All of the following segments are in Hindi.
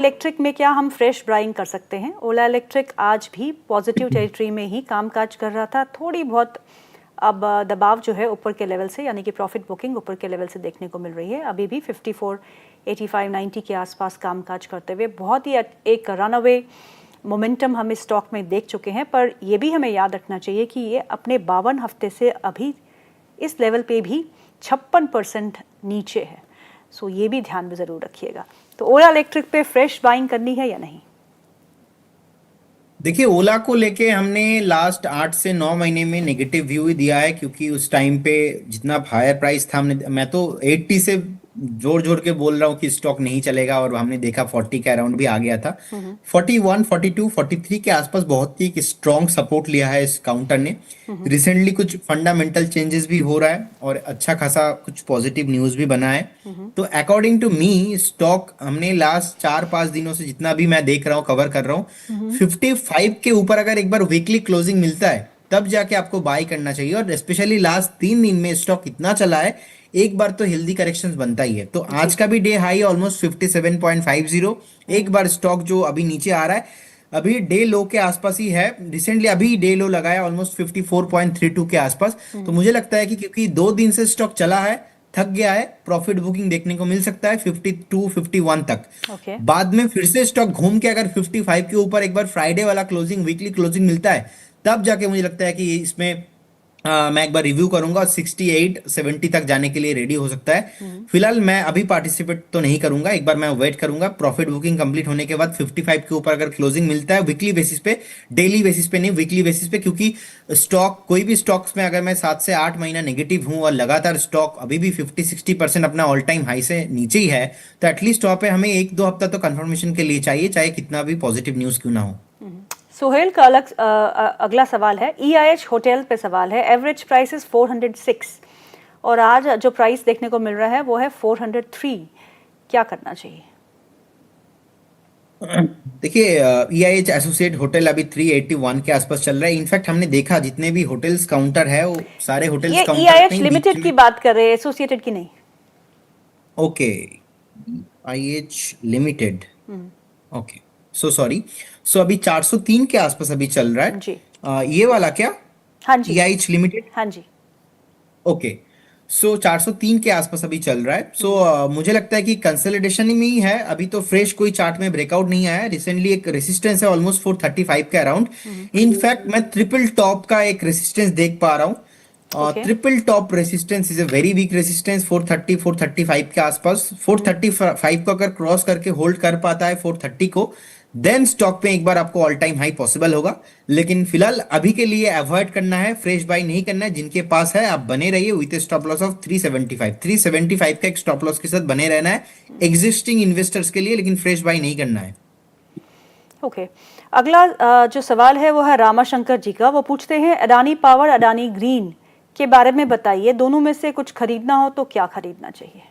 इलेक्ट्रिक में क्या हम फ्रेश बाइंग कर सकते हैं? ओला इलेक्ट्रिक आज भी पॉजिटिव टेरिटरी में ही कामकाज कर रहा था। थोड़ी बहुत अब दबाव जो है ऊपर के लेवल से, यानी कि प्रॉफिट बुकिंग ऊपर के लेवल से देखने को मिल रही है। अभी भी 54, 85, 90 के आसपास कामकाज करते हुए बहुत ही एक रनअवे मोमेंटम हम इस स्टॉक में देख चुके हैं। पर यह भी हमें याद रखना चाहिए कि ये अपने 52 हफ्ते से अभी इस लेवल पे भी 56% नीचे है। सो ये भी ध्यान में ज़रूर रखिएगा। तो ओला इलेक्ट्रिक पे फ्रेश बाइंग करनी है या नहीं? देखिए, ओला को लेके हमने लास्ट 8 से 9 महीने में नेगेटिव व्यू ही दिया है, क्योंकि उस टाइम पे जितना हायर प्राइस था मैं तो 80 से जोर जोर के बोल रहा हूँ कि स्टॉक नहीं चलेगा, और हमने देखा 40 के अराउंड भी आ गया था। 41, 42, 43 के आसपास बहुत ही स्ट्रॉन्ग सपोर्ट लिया है इस काउंटर ने। रिसेंटली कुछ फंडामेंटल चेंजेस भी हो रहा है और अच्छा खासा कुछ पॉजिटिव न्यूज भी बना है। तो अकॉर्डिंग टू मी स्टॉक हमने लास्ट 4-5 दिनों से जितना भी मैं देख रहा हूँ, कवर कर रहा हूँ, 55 के ऊपर अगर एक बार वीकली क्लोजिंग मिलता है तब जाके आपको बाय करना चाहिए। और स्पेशली लास्ट 3 दिन में स्टॉक इतना चला है, एक बार तो हेल्दी करेक्शंस बनता ही है। तो आज का भी डे हाई ऑलमोस्ट 57.50। एक बार स्टॉक जो अभी नीचे आ रहा है, अभी डे लो के आसपास ही है। रिसेंटली अभी डे लो लगाया ऑलमोस्ट 54.32 के आसपास। तो मुझे लगता है कि क्योंकि 2 दिन से स्टॉक चला है, थक गया है, प्रॉफिट बुकिंग देखने को मिल सकता है 52, 51 तक। बाद में फिर से स्टॉक घूम के अगर 55 के ऊपर एक बार फ्राइडे वाला क्लोजिंग, वीकली क्लोजिंग मिलता है, तब जाके मुझे लगता है कि इसमें मैं एक बार रिव्यू करूंगा, 68, 70 तक जाने के लिए रेडी हो सकता है। फिलहाल मैं अभी पार्टिसिपेट तो नहीं करूंगा, एक बार मैं वेट करूंगा प्रॉफिट बुकिंग कंप्लीट होने के बाद 55 के ऊपर अगर क्लोजिंग मिलता है वीकली बेसिस पे, डेली बेसिस पे नहीं, वीकली बेसिस पे। क्योंकि स्टॉक कोई भी स्टॉक्स में अगर मैं 7 से 8 महीना नेगेटिव हूं और लगातार स्टॉक अभी भी 50-60% अपना ऑल टाइम हाई से नीचे ही है, तो एटलीस्ट वहां पे हमें 1-2 हफ्ता तो कंफर्मेशन के लिए चाहिए, चाहे कितना भी पॉजिटिव न्यूज क्यों ना हो। सोहेल का अगला सवाल है, EIH होटल पे सवाल है। एवरेज प्राइस इज 406 और आज जो प्राइस देखने को मिल रहा है वो है 403। क्या करना चाहिए? देखिए, EIH एसोसिएट होटल अभी 381 के आसपास चल रहा है। इनफैक्ट हमने देखा जितने भी होटल्स काउंटर है वो सारे होटल्स ये काउंटर EIH नहीं, बीच लिमिटेड में। की बात कर रहे हैं, एसोसिएटेड की नहीं। ओके, IH लिमिटेड। Okay, so sorry. सो अभी 403 के आसपास अभी चल रहा है। जी। ये वाला क्या? हाँ जी। EIH limited. हाँ जी। ओके, सो 403 के आसपास अभी चल रहा है। सो मुझे लगता है कि कंसोलिडेशन में ही है अभी, तो फ्रेश कोई चार्ट में ब्रेकआउट नहीं आया। रिसेंटली एक रेसिस्टेंस है ऑलमोस्ट 435 के अराउंड। इनफैक्ट मैं ट्रिपल टॉप का एक रेसिस्टेंस देख पा रहा हूँ। Okay. Triple top resistance is a very weak resistance, 430, 435 के आसपास। 435 को अगर क्रॉस करके होल्ड कर पाता है 430 को, देन स्टॉक पे एक बार आपको ऑल टाइम हाई पॉसिबल होगा। लेकिन फिलहाल अभी के लिए अवॉइड करना है, फ्रेश बाय नहीं करना है। जिनके पास है आप बने रहिए विथ स्टॉप लॉस ऑफ 375। 375 का एक स्टॉप लॉस के साथ बने रहना है एग्जिस्टिंग इन्वेस्टर्स के लिए, लेकिन फ्रेश बाय नहीं करना है। ओके। अगला जो सवाल है वो है रामाशंकर जी का। वो पूछते हैं, अडानी पावर, अडानी ग्रीन के बारे में बताइए, दोनों में से कुछ खरीदना हो तो क्या खरीदना चाहिए?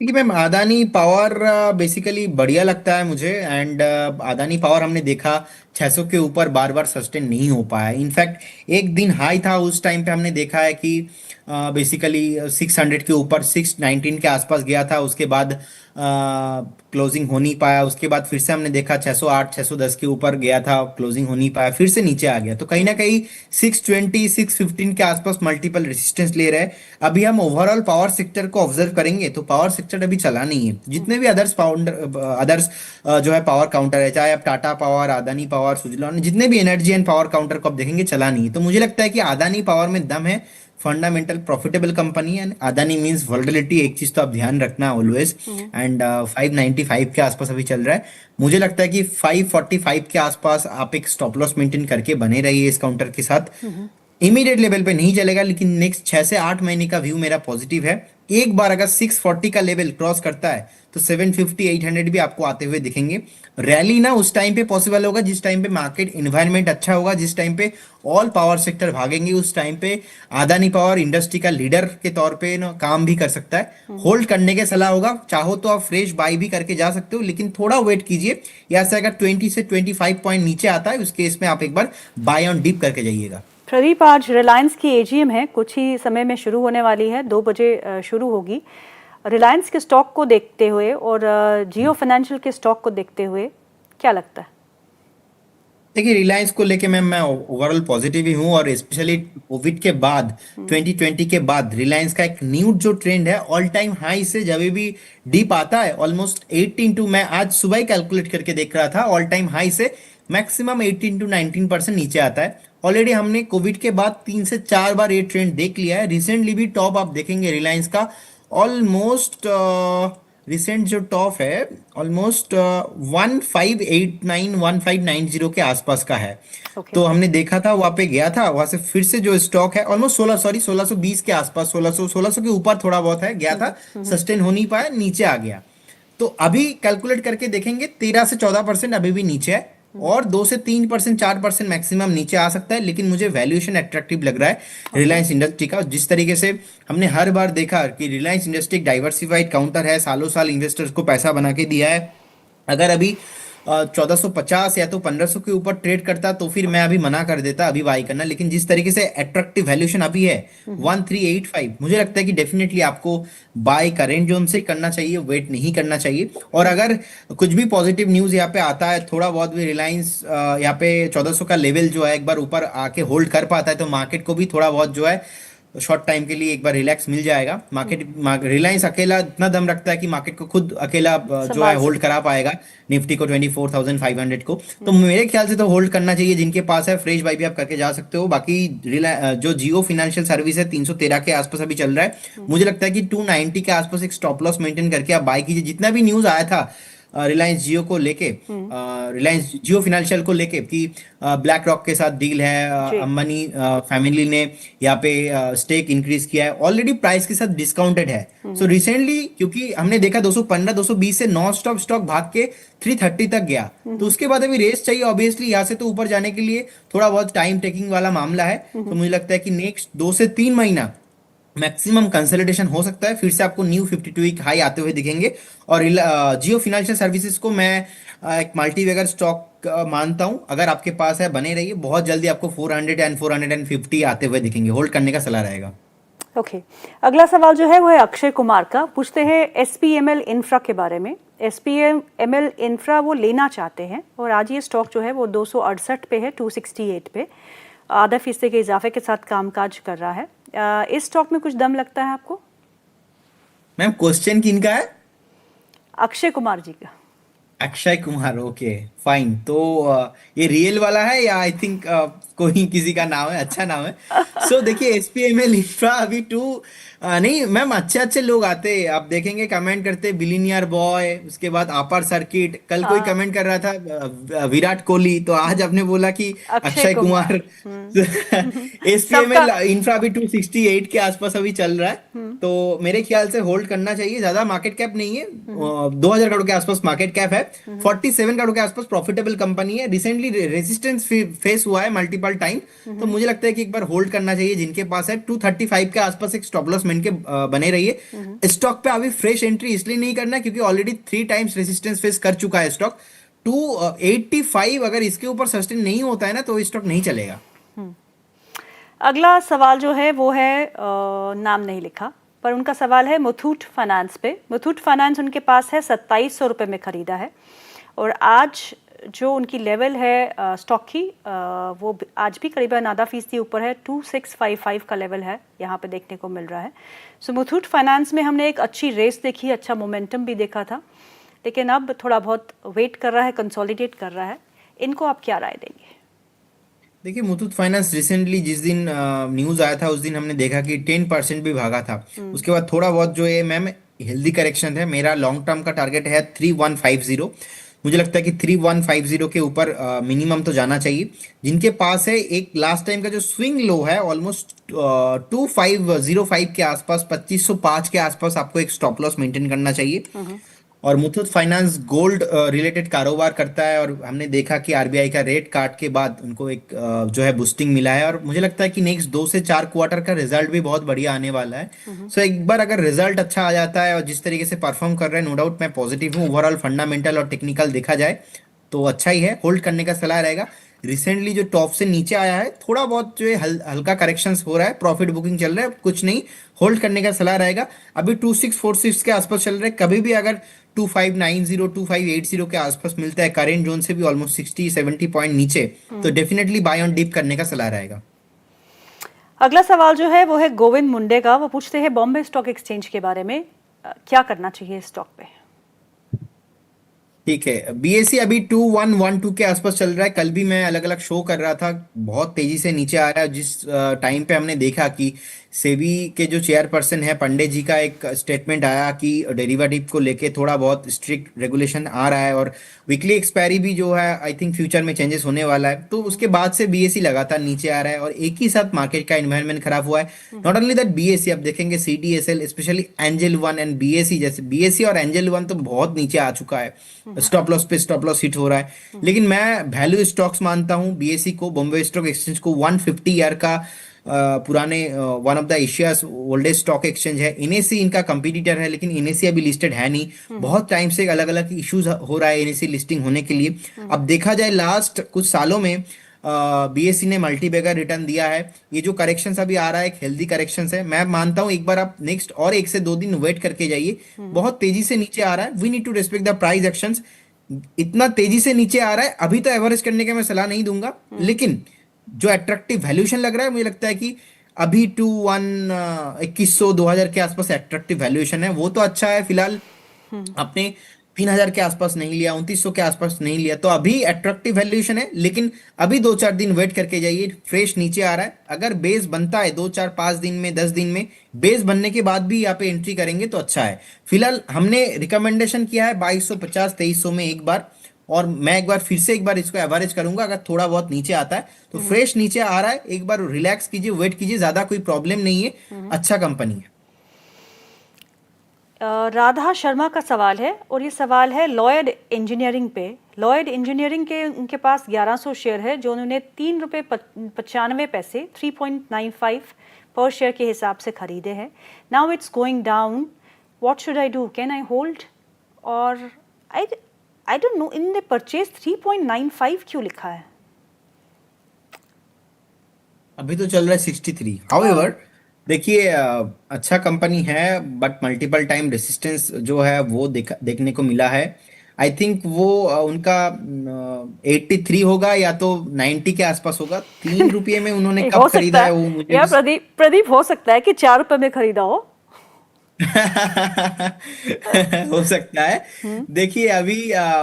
देखिए मैम, अदानी पावर बेसिकली बढ़िया लगता है मुझे। एंड अदानी पावर हमने देखा 600 के ऊपर बार बार सस्टेन नहीं हो पाया। इनफैक्ट एक दिन हाई था, उस टाइम पे हमने देखा है कि बेसिकली 600 के ऊपर 619 के आसपास गया था। उसके बाद क्लोजिंग हो नहीं पाया। उसके बाद फिर से हमने देखा 608, 610 के ऊपर गया था, क्लोजिंग हो नहीं पाया, फिर से नीचे आ गया। तो कहीं ना कहीं 620, 615 के आसपास मल्टीपल रेसिस्टेंस ले रहे हैं। अभी हम ओवरऑल पावर सेक्टर को ऑब्जर्व करेंगे तो पावर सेक्टर अभी चला नहीं है। जितने भी अदर्स जो है पावर काउंटर है, चाहे आप टाटा पावर, अदानी पावर, सुजलॉन, जितने भी एनर्जी एंड पावर काउंटर को आप देखेंगे चला नहीं है। तो मुझे लगता है कि अदानी पावर में दम है, फंडामेंटल प्रॉफिटेबल कंपनी है। अदानी मींस वोलेटिलिटी, एक चीज तो आप ध्यान रखना ऑलवेज। एंड 595 के आसपास अभी चल रहा है। मुझे लगता है कि 545 के आसपास आप एक स्टॉप लॉस मेंटेन करके बने रहिए इस काउंटर के साथ। इमीडिएट लेवल पे नहीं चलेगा, लेकिन नेक्स्ट 6 से 8 महीने का व्यू मेरा पॉजिटिव है। एक बार अगर 640 का लेवल क्रॉस करता है तो 750, 800 भी आपको आते हुए दिखेंगे। रैली ना उस टाइम पे पॉसिबल होगा जिस टाइम पे मार्केट इन्वायरमेंट अच्छा होगा, जिस टाइम पे ऑल पावर सेक्टर भागेंगे। उस टाइम पे अदानी पावर इंडस्ट्री का लीडर के तौर पे ना काम भी कर सकता है। होल्ड करने के सलाह होगा, चाहो तो आप फ्रेश बाई भी करके जा सकते हो, लेकिन थोड़ा वेट कीजिए। या से अगर 20 से 25 पॉइंट नीचे आता है, उस केस में आप एक बार बाय ऑन डिप करके जाइएगा। प्रदीप, आज रिलायंस की AGM है, कुछ ही समय में शुरू होने वाली है, 2 बजे शुरू होगी। रिलायंस के स्टॉक को देखते हुए और जियो फाइनेंशियल के स्टॉक को देखते हुए क्या लगता है? देखिए, रिलायंस को लेके मैं ओवरऑल पॉजिटिव ही हूँ, और स्पेशली कोविड के बाद 2020 के बाद रिलायंस का एक न्यू जो ट्रेंड है, ऑल टाइम हाई से जब भी डीप आता है ऑलमोस्ट 18 टू, मैं आज सुबह ही कैलकुलेट करके देख रहा था, ऑल टाइम हाई से मैक्सिमम 18 टू 19% नीचे आता है। ऑलरेडी हमने कोविड के बाद 3 से 4 बार ये ट्रेंड देख लिया है। रिसेंटली भी टॉप आप देखेंगे रिलायंस का ऑलमोस्ट, रिसेंट जो टॉप है ऑलमोस्ट 1589 1590 के आसपास का है। ओके। तो हमने देखा था, वहां पे गया था, वहां से फिर से जो स्टॉक है ऑलमोस्ट 1620 के आसपास, 1600 के ऊपर थोड़ा बहुत है, गया था, सस्टेन हो नहीं पाया, नीचे आ गया। तो अभी कैलकुलेट करके देखेंगे 13 से 14% अभी भी नीचे है, और 2 से 3%, 4% मैक्सिमम नीचे आ सकता है, लेकिन मुझे वैल्यूएशन अट्रैक्टिव लग रहा है रिलायंस इंडस्ट्री का। जिस तरीके से हमने हर बार देखा कि रिलायंस इंडस्ट्री एक डाइवर्सिफाइड काउंटर है, सालों साल इन्वेस्टर्स को पैसा बना के दिया है। अगर अभी 1450 या तो 1500 के ऊपर ट्रेड करता तो फिर मैं अभी मना कर देता अभी बाई करना, लेकिन जिस तरीके से अट्रैक्टिव वैल्यूएशन अभी है 1385, मुझे लगता है कि डेफिनेटली आपको बाय करेंट जोन से करना चाहिए, वेट नहीं करना चाहिए। और अगर कुछ भी पॉजिटिव न्यूज यहाँ पे आता है, थोड़ा बहुत भी रिलायंस यहाँ पे 1400 का लेवल जो है एक बार ऊपर आके होल्ड कर पाता है, तो मार्केट को भी थोड़ा बहुत जो है शॉर्ट टाइम के लिए एक बार रिलैक्स मिल जाएगा। रिलायंस अकेला इतना दम रखता है कि मार्केट को खुद अकेला जो है संभाल होल्ड सकते करा पाएगा, निफ्टी को 24,500 को। तो मेरे ख्याल से तो होल्ड करना चाहिए जिनके पास है। फ्रेश बाई भी आप करके जा सकते हो। बाकी जो जियो फाइनेंशियल सर्विस है 313 के आसपास अभी चल रहा है, मुझे लगता है कि 290 के आसपास एक स्टॉप लॉस मेंटेन करके आप बाई कीजिए। जितना भी न्यूज आया था रिलायंस जियो को लेके, रिलायंस जियो फाइनेंशियल को लेके कि ब्लैक रॉक के साथ डील है, जी। अंबानी फैमिली ने यहाँ पे स्टेक इंक्रीज किया है, ऑलरेडी प्राइस के साथ डिस्काउंटेड है। सो रिसेंटली क्योंकि हमने देखा 215 220 से नॉन स्टॉप स्टॉक भाग के 330 तक गया, तो उसके बाद अभी रेस चाहिए ऑब्वियसली यहाँ से तो ऊपर जाने के लिए थोड़ा बहुत टाइम टेकिंग वाला मामला है। तो मुझे लगता है कि नेक्स्ट 2 से 3 महीना मैक्सिमम कंसोलिडेशन हो सकता है, फिर से आपको न्यू 52 वीक हाई आते हुए दिखेंगे। और जियो फाइनेंशियल सर्विसेज को मैं एक मल्टीबैगर स्टॉक मानता हूं। अगर आपके पास है बने रहिए, बहुत जल्दी आपको 400 एंड 450 आते हुए दिखेंगे, होल्ड करने का सलाह रहेगा। ओके। अगला सवाल जो है वो है अक्षय कुमार का। पूछते हैं एसपीएमएल इंफ्रा के बारे में। एसपीएमएल इंफ्रा वो लेना चाहते हैं और आज ये स्टॉक जो है वो 268 पे है, 268 पे ½ % के इजाफे के साथ कामकाज कर रहा है। इस स्टॉक में कुछ दम लगता है आपको? मैम क्वेश्चन किनका है? अक्षय कुमार जी का। Akshay Kumar, okay fine. तो ये रियल वाला है या आई थिंक कोई किसी का नाम है, अच्छा नाम है। सो देखिए एसपीएमएल इंफ्रा अभी नहीं मैम, अच्छे अच्छे लोग आते हैं, आप देखेंगे कमेंट करते, बिलियनियर बॉय, उसके बाद अपर सर्किट, कल कोई हाँ। कमेंट कर रहा था विराट कोहली, तो आज आपने बोला कि अक्षय अक्षय कुमार। कुमार। सबका। एसपीएमएल इंफ्रा अभी 268 के आसपास अभी चल रहा है, तो मेरे ख्याल से होल्ड करना चाहिए। ज्यादा मार्केट कैप नहीं है, 2000 करोड़ के आसपास मार्केट कैप है, 47 करोड़ के आसपास प्रॉफिटेबल कंपनी है। रिसेंटली रेजिस्टेंस फेस हुआ है मल्टीपल टाइम, तो मुझे लगता है कि एक बार होल्ड करना चाहिए जिनके पास है। 235 के आसपास एक स्टॉप लॉस मेन के बने रहिए। स्टॉक पे अभी फ्रेश एंट्री इसलिए नहीं करना क्योंकि ऑलरेडी 3 टाइम्स रेजिस्टेंस फेस कर चुका है स्टॉक। 285 अगर इसके ऊपर सस्टेन नहीं होता है ना तो स्टॉक नहीं चलेगा। अगला सवाल जो है वो है नाम नहीं लिखा, पर उनका सवाल है मुथूट फाइनेंस पे। मुथूट फाइनेंस उनके पास है 2700 रुपये में खरीदा है और आज जो उनकी लेवल है स्टॉक की वो आज भी करीबन ½ % ऊपर है, 2655 का लेवल है यहाँ पे देखने को मिल रहा है। सो मुथूट फाइनेंस में हमने एक अच्छी रेस देखी, अच्छा मोमेंटम भी देखा था, लेकिन अब थोड़ा बहुत वेट कर रहा है, कंसोलिडेट कर रहा है। इनको आप क्या राय देंगे? देखिए मुथूट फाइनेंस रिसेंटली जिस दिन न्यूज आया था उस दिन हमने देखा कि 10% भी भागा था। उसके बाद थोड़ा बहुत जो है मैम हेल्दी करेक्शन है। मेरा लॉन्ग टर्म का टारगेट है 3150। मुझे लगता है कि 3150 के ऊपर मिनिमम तो जाना चाहिए। जिनके पास है एक लास्ट टाइम का जो स्विंग लो है ऑलमोस्ट 2505 के आसपास, 2505 के आसपास आपको एक स्टॉप लॉस मेंटेन करना चाहिए। और मुथूट फाइनेंस गोल्ड रिलेटेड कारोबार करता है और हमने देखा कि आरबीआई का रेट काट के बाद उनको एक जो है बूस्टिंग मिला है, और मुझे लगता है कि नेक्स्ट 2 से 4 क्वार्टर का रिजल्ट भी बहुत बढ़िया आने वाला है। सो एक बार अगर रिजल्ट अच्छा आ जाता है और जिस तरीके से परफॉर्म कर रहे हैं, नो डाउट मैं पॉजिटिव हूँ। ओवरऑल फंडामेंटल और टेक्निकल देखा जाए तो अच्छा ही है, होल्ड करने का सलाह रहेगा। रिसेंटली जो टॉप से नीचे आया है, थोड़ा बहुत जो है हल्का करेक्शंस हो रहा है, प्रॉफिट बुकिंग चल रहा है, कुछ नहीं, होल्ड करने का सलाह रहेगा। अभी 2646 के आसपास चल रहा है, कभी भी अगर 2590 2580 के आसपास मिलता है, करेंट जोन से भी ऑलमोस्ट 60-70 पॉइंट नीचे, तो डेफिनेटली बाय ऑन डिप करने का सलाह रहेगा। अगला सवाल जो है वो है गोविंद मुंडे का। वो पूछते हैं बॉम्बे स्टॉक एक्सचेंज के बारे में, क्या करना चाहिए इस स्टॉक पे। ठीक है, बीएससी अभी 2112 के आसपास चल रहा है, कल भी मैं अलग अलग शो कर रहा था, बहुत तेजी से नीचे आ रहा है। जिस टाइम पे हमने देखा कि सेबी के जो चेयरपर्सन है पांडे जी का एक स्टेटमेंट आया कि डेरिवेटिव को लेके थोड़ा बहुत स्ट्रिक्ट रेगुलेशन आ रहा है और वीकली एक्सपायरी भी जो है आई थिंक फ्यूचर में चेंजेस होने वाला है, तो उसके बाद से बीएससी लगातार नीचे आ रहा है और एक ही साथ मार्केट का एनवायरनमेंट खराब हुआ है। नॉट ओनली दैट, बीएससी आप देखेंगे CDSL, specially angel one and BSc, जैसे बीएससी और एंजल वन तो बहुत नीचे आ चुका है, स्टॉप लॉस पे स्टॉप लॉस हिट हो रहा है। लेकिन मैं वैल्यू स्टॉक्स मानता हूं बीएससी को, बॉम्बे स्टॉक एक्सचेंज को 150 ईयर का पुराने one of the Asia's oldest stock exchange है। एनएससी इनका कंपटीटर है, लेकिन एनएससी अभी लिस्टेड है नहीं, बहुत टाइम से अलग अलग इश्यूज हो रहा है एनएससी लिस्टिंग होने के लिए। अब देखा जाए लास्ट कुछ सालों में बीएससी ने मल्टी बैगर रिटर्न दिया है, ये जो करेक्शन अभी आ रहा है एक हेल्दी करेक्शन है। मैं मानता हूं एक बार आप नेक्स्ट और 1 से 2 दिन वेट करके जाइए, बहुत तेजी से नीचे आ रहा है, we need to respect the price actions. इतना तेजी से नीचे आ रहा है, अभी तो एवरेज करने का मैं सलाह नहीं दूंगा, लेकिन जो अट्रैक्टिव वैल्यूएशन लग रहा है मुझे लगता है कि अभी 2100 2000 के आसपास अट्रैक्टिव वैल्यूएशन है, वो तो अच्छा है। फिलहाल आपने 3000 के आसपास नहीं लिया, 2900 के आसपास नहीं लिया, तो अभी अट्रैक्टिव वैल्यूएशन है, लेकिन अभी 2-4 दिन वेट करके जाइए, फ्रेश नीचे आ रहा है। अगर बेस बनता है 2-4-5 दिन में, 10 दिन में, बेस बनने के बाद भी यहाँ पे एंट्री करेंगे तो अच्छा है। फिलहाल हमने रिकमेंडेशन किया है 2250 2300 में एक बार, और मैं एक बार फिर से एक बार इसको एवरेज करूंगा, अगर थोड़ा बहुत नीचे आता है तो फ्रेश नीचे आ रहा है, एक बार रिलैक्स कीजिए, वेट कीजिए, ज्यादा कोई प्रॉब्लम नहीं है, अच्छा कंपनी है। राधा शर्मा का सवाल है और ये सवाल है लॉयड इंजीनियरिंग पे। लॉयड इंजीनियरिंग के उनके पास 1100 शेयर है जो उन्होंने 3 रुपये 95 पैसे 3.95 पर शेयर के हिसाब से खरीदे हैं। Now it's going down, what should I do, can I hold? और आई डोंट नो, इनने परचेज 3.95 क्यों लिखा है? अभी तो चल रहा है 63। हाउएवर देखिए, अच्छा कंपनी है, बट मल्टीपल टाइम रेसिस्टेंस जो है वो देखने को मिला है। आई थिंक वो उनका 83 होगा या तो 90 के आसपास होगा। 3 रुपये में उन्होंने नहीं, कब हो खरीदा सकता है है वो मुझे यार, भी प्रदीप हो सकता है कि 4 रुपए में खरीदा हो। हो सकता है। देखिए अभी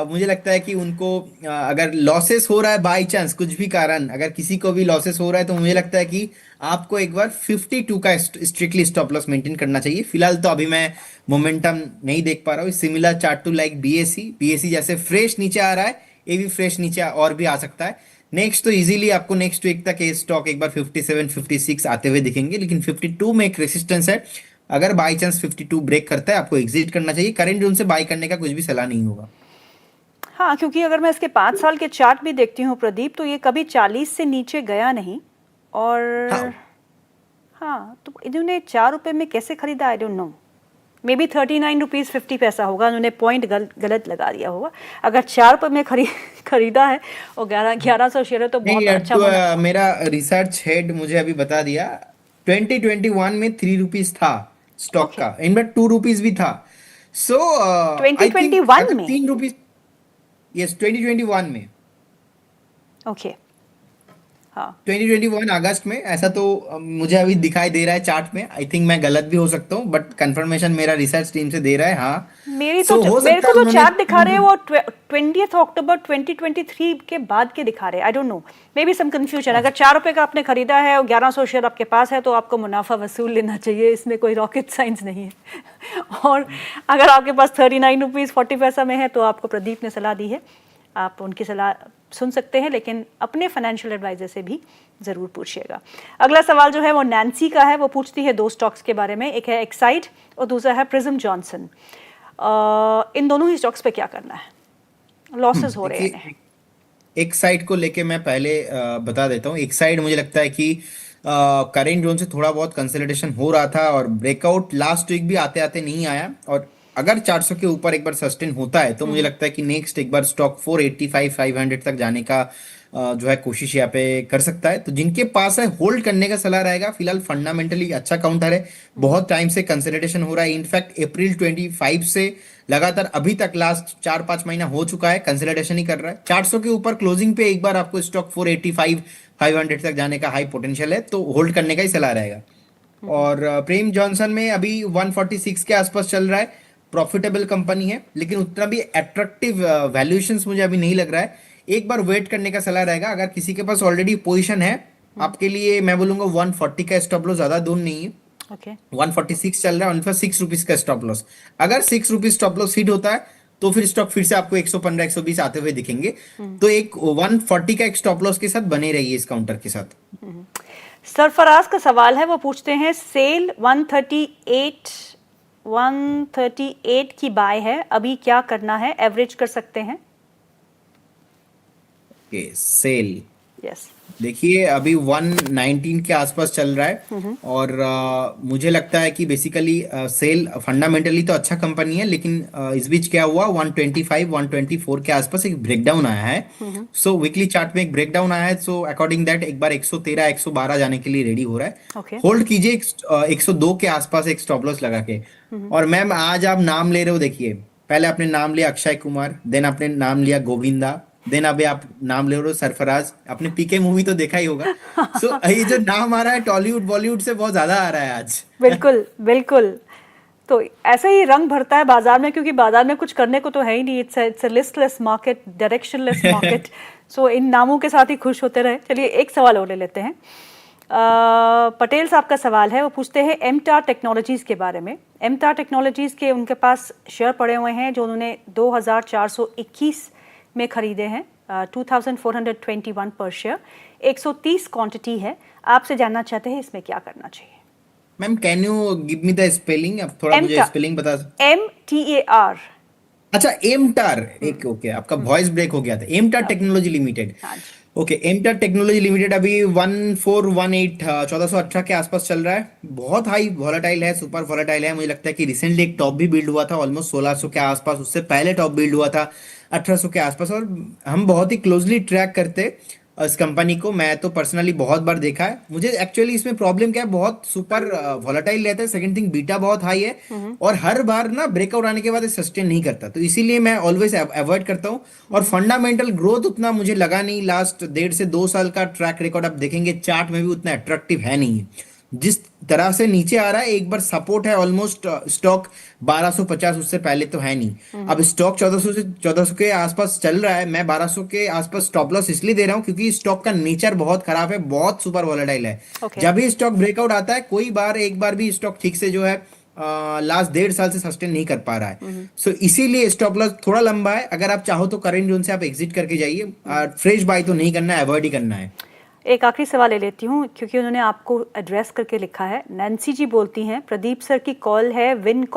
मुझे लगता है कि उनको अगर लॉसेस हो रहा है बाय चांस, कुछ भी कारण, अगर किसी को भी लॉसेस हो रहा है, तो मुझे लगता है कि आपको एक बार 52 का स्ट्रिक्टली स्टॉप लॉस मेंटेन करना चाहिए। फिलहाल तो अभी मैं मोमेंटम नहीं देख पा रहा हूँ, similar chart to like BSC, BSC जैसे फ्रेश नीचे आ रहा है, ये भी फ्रेश नीचे और भी आ सकता है। नेक्स्ट तो इजीली आपको नेक्स्ट वीक तक ये स्टॉक एक बार 57 56 आते हुए दिखेंगे, लेकिन 52 में एक रेसिस्टेंस है। अगर बाई चांस 52 ब्रेक करता है, आपको एग्जिट करना चाहिए, करंट जोन से बाय करने का कुछ भी सलाह नहीं होगा। हाँ, क्योंकि अगर मैं इसके 5 साल के चार्ट भी देखती हूँ प्रदीप, तो ये कभी 40 से नीचे गया नहीं। और हाँ, हाँ, तो इन्होंने 4 रुपए में कैसे खरीदा, आई don't know. May be 39 rupees 50 पैसा होगा, उन्होंने पॉइंट गलत लगा दिया होगा। अगर 4 रुपए में खरीदा है और 1100 शेयर है तो नहीं बहुत यार, अच्छा तो मुनाफा। मेरा रिसर्च हेड मुझे अभी बता दिया, 2021 में 3 रुपीज था स्टॉक ओके, का, इनमें 2 रुपीज भी था। सो आई थिंक 2021 अगर में। 3 रुपीज, यस 2021 में, ओके, हाँ। 2021 अगस्त में, ऐसा तो मुझे अभी दिखाई दे रहा है चार्ट में। आई थिंक मैं गलत भी हो सकता हूँ, बट कंफर्मेशन मेरा रिसर्च टीम से दे रहा है, हाँ। सो हो मेरे सकता को है जो उन्होंने चार्ट दिखा रहे हैं वो 20 अक्टूबर 2023 के बाद के दिखा रहे हैं। I don't know, maybe some confusion. अगर 4 रुपए का आपने खरीदा है और 1100 शेयर आपके पास है तो आपको मुनाफा वसूल लेना चाहिए, इसमें कोई रॉकेट साइंस नहीं है। और अगर आपके पास 39 रुपीज़ 40 पैसा में है तो आपको प्रदीप ने सलाह दी है, आप उनकी सलाह सुन सकते हैं, लेकिन अपने फाइनेंशियल एडवाइजर से भी ज़रूर पूछिएगा। अगला सवाल जो है वो नैन्सी का है। वो पूछती है 2 स्टॉक्स के बारे में, एक है एक्साइड और दूसरा है प्रिज्म जॉनसन। इन दोनों ही स्टॉक्स पे क्या करना है, लॉसेस हो रहे हैं। देखिए, एक साइड को लेके मैं पहले बता देता हूँ। एक साइड मुझे लगता है कि करेंट जोन से थोड़ा बहुत कंसोलिडेशन हो रहा था और ब्रेकआउट लास्ट वीक भी आते आते नहीं आया, और अगर 400 के ऊपर एक बार सस्टेन होता है तो मुझे लगता है कि नेक्स्ट एक बार स्टॉक 485 500 तक जाने का जो है कोशिश यहाँ पे कर सकता है। तो जिनके पास है होल्ड करने का सलाह रहेगा। फिलहाल फंडामेंटली अच्छा काउंटर है, बहुत टाइम से कंसोलिडेशन हो रहा है। इनफैक्ट अप्रैल 25 से लगातार अभी तक लास्ट 4-5 महीना हो चुका है कंसोलिडेशन ही कर रहा है। 400 के ऊपर क्लोजिंग पे एक बार आपको स्टॉक 485 500 तक जाने का हाई पोटेंशियल है, तो होल्ड करने का ही सलाह रहेगा। और प्रेम जॉनसन में अभी 146 के आसपास चल रहा है। प्रॉफिटेबल कंपनी है लेकिन उतना भी अट्रैक्टिव वैल्यूएशंस मुझे अभी नहीं लग रहा है। एक बार वेट करने का सलाह रहेगा। अगर किसी के पास ऑलरेडी पोजीशन है, आपके लिए मैं बोलूंगा 140 का स्टॉप लॉस ज्यादा दूर नहीं है। ओके 146 चल रहा है, उनका 6 रुपीज का स्टॉप लॉस। अगर 6 रुपीज स्टॉप लॉस हिट होता है तो फिर स्टॉक फिर से आपको 115 120 आते हुए दिखेंगे। तो एक 140 का एक स्टॉप लॉस के साथ बने रहिए इस काउंटर के साथ। सरफराज का सवाल है, वो पूछते हैं सेल 138 की बाय है, अभी क्या करना है, एवरेज कर सकते हैं? सेल यस देखिए अभी 119 के आसपास चल रहा है। और मुझे लगता है कि बेसिकली सेल फंडामेंटली तो अच्छा कंपनी है, लेकिन इस बीच क्या हुआ, 125 124 के आसपास एक ब्रेकडाउन आया है। सो वीकली चार्ट में एक ब्रेकडाउन आया है। सो अकॉर्डिंग दैट एक बार 113 112 जाने के लिए रेडी हो रहा है। ओके होल्ड कीजिए 102 के आसपास एक स्टॉप लॉस लगा के। और मैम आज आप नाम ले रहे हो, देखिए पहले आपने नाम लिया अक्षय कुमार, देन आपने नाम लिया गोविंदा, देन अभी आप नाम ले रहे हो सरफराज। आपने पीके मूवी तो देखा ही होगा। सो ये जो नाम आ रहा है टॉलीवुड बॉलीवुड से बहुत ज्यादा आ रहा है आज। बिल्कुल बिल्कुल। तो ऐसे ही रंग भरता है बाजार में, क्योंकि बाजार में कुछ करने को तो है ही नहीं। It's a listless market, directionless market. So इन नामों के साथ ही खुश होते रहे। चलिए एक सवाल और ले लेते हैं। पटेल साहब का सवाल है, वो पूछते हैं एमटार टेक्नोलॉजीज के बारे में। एमटार टेक्नोलॉजीज के उनके पास शेयर पड़े हुए हैं जो उन्होंने 2421 में खरीदे हैं, 2421 पर शेयर, 130 क्वांटिटी है। आपसे जानना चाहते हैं इसमें क्या करना चाहिए। Ma'am can you give me the spelling, आप थोड़ा मुझे स्पेलिंग बता सकते? MTAR। अच्छा एमटार, एक ओके, आपका वॉइस ब्रेक हो गया था। एमटार टेक्नोलॉजी लिमिटेड, हाँ जी। ओके। एमटार टेक्नोलॉजी लिमिटेड अभी 1418 1418 के आसपास चल रहा है। बहुत हाई वॉलेटाइल है, सुपर वॉलेटाइल है। मुझे लगता है कि रिसेंटली एक टॉप भी बिल्ड हुआ था ऑलमोस्ट 1600 के आसपास, उससे पहले टॉप बिल्ड हुआ था 1800 के आसपास। और हम बहुत ही क्लोजली ट्रैक करते इस कंपनी को। मैं तो पर्सनली बहुत बार देखा है। मुझे एक्चुअली इसमें प्रॉब्लम क्या है, बहुत सुपर वॉलेटाइल रहता है। सेकंड थिंग बीटा बहुत हाई है और हर बार ना ब्रेकआउट आने के बाद सस्टेन नहीं करता, तो इसीलिए मैं ऑलवेज अवॉइड करता हूँ। और फंडामेंटल ग्रोथ उतना मुझे लगा नहीं। लास्ट 1.5 से 2 साल का ट्रैक रिकॉर्ड आप देखेंगे चार्ट में भी उतना अट्रैक्टिव है नहीं है। जिस तरह से नीचे आ रहा है, एक बार सपोर्ट है ऑलमोस्ट स्टॉक 1250, उससे पहले तो है नहीं। अब स्टॉक 1400 से 1400 के आसपास चल रहा है। मैं 1200 के आसपास स्टॉप लॉस इसलिए दे रहा हूं क्योंकि स्टॉक का नेचर बहुत खराब है, बहुत सुपर वॉलेटाइल है। Okay. जब भी स्टॉक ब्रेकआउट आता है, कोई बार एक बार भी स्टॉक ठीक से जो है लास्ट 1.5 साल से सस्टेन नहीं कर पा रहा है। सो इसीलिए स्टॉप लॉस थोड़ा लंबा है। अगर आप चाहो तो करेंट जोन से आप एग्जिट करके जाइए। फ्रेश बाय तो नहीं करना है, अवॉइड ही करना है। एक आखिरी सवाल ले लेती हूँ क्योंकि उन्होंने आपको एड्रेस करके लिखा है। नैन्सी जी बोलती हैं, प्रदीप सर की कॉल है विन